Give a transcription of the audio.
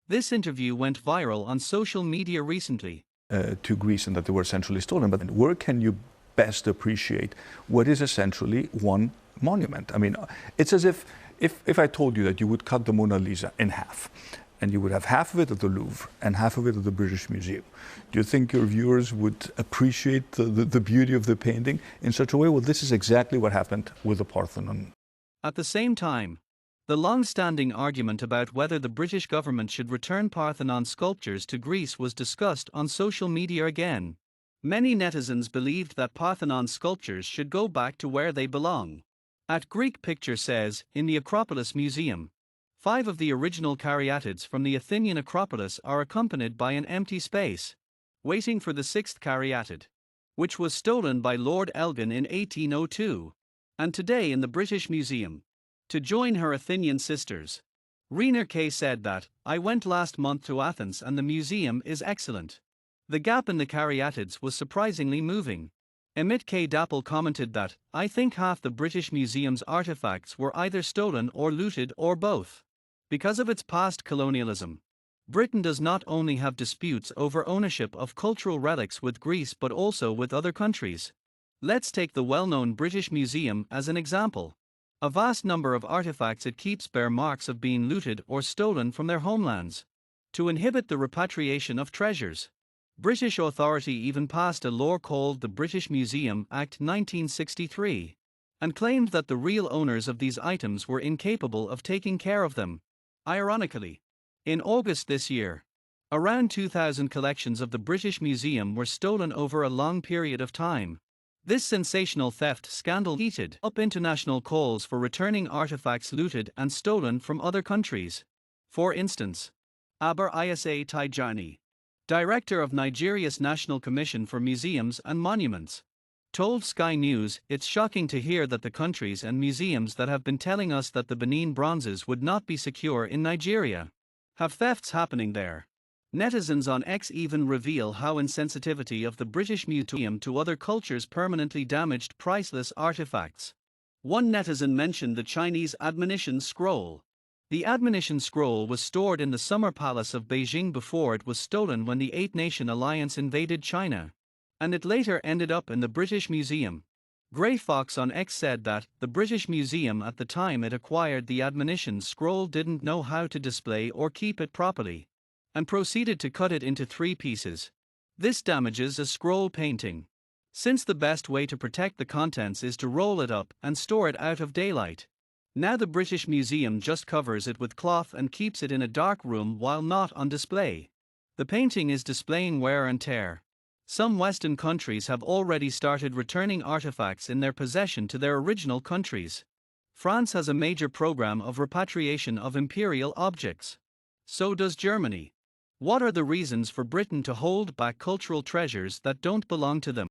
This interview went viral on social media recently. To Greece and that they were essentially stolen. But where can you best appreciate what is essentially one monument? I mean, it's as if I told you that you would cut the Mona Lisa in half, and you would have half of it at the Louvre and half of it at the British Museum. Do you think your viewers would appreciate the beauty of the painting in such a way? Well, this is exactly what happened with the Parthenon. At the same time, the long-standing argument about whether the British government should return Parthenon sculptures to Greece was discussed on social media again. Many netizens believed that Parthenon sculptures should go back to where they belong. At Greek Picture says, in the Acropolis Museum, 5 of the original caryatids from the Athenian Acropolis are accompanied by an empty space, waiting for the 6th caryatid, which was stolen by Lord Elgin in 1802, and today in the British Museum, to join her Athenian sisters. Reiner K. said that, "I went last month to Athens and the museum is excellent. The gap in the caryatids was surprisingly moving." Emmett K. Dapple commented that, "I think half the British Museum's artifacts were either stolen or looted or both. Because of its past colonialism, Britain does not only have disputes over ownership of cultural relics with Greece but also with other countries. Let's take the well-known British Museum as an example. A vast number of artifacts it keeps bear marks of being looted or stolen from their homelands. To inhibit the repatriation of treasures, British authority even passed a law called the British Museum Act 1963, and claimed that the real owners of these items were incapable of taking care of them. Ironically, in August this year, around 2,000 collections of the British Museum were stolen over a long period of time. This sensational theft scandal heated up international calls for returning artifacts looted and stolen from other countries. For instance, Aber Isa Tijani, director of Nigeria's National Commission for Museums and Monuments, told Sky News, "It's shocking to hear that the countries and museums that have been telling us that the Benin bronzes would not be secure in Nigeria have thefts happening there." Netizens on X even reveal how insensitivity of the British Museum to other cultures permanently damaged priceless artifacts. One netizen mentioned the Chinese admonition scroll. The admonition scroll was stored in the Summer Palace of Beijing before it was stolen when the Eight-Nation Alliance invaded China, and it later ended up in the British Museum. Grey Fox on X said that the British Museum at the time it acquired the admonition scroll didn't know how to display or keep it properly, and proceeded to cut it into 3 pieces. This damages a scroll painting, since the best way to protect the contents is to roll it up and store it out of daylight. Now the British Museum just covers it with cloth and keeps it in a dark room while not on display. The painting is displaying wear and tear. Some Western countries have already started returning artifacts in their possession to their original countries. France has a major program of repatriation of imperial objects. So does Germany. What are the reasons for Britain to hold back cultural treasures that don't belong to them?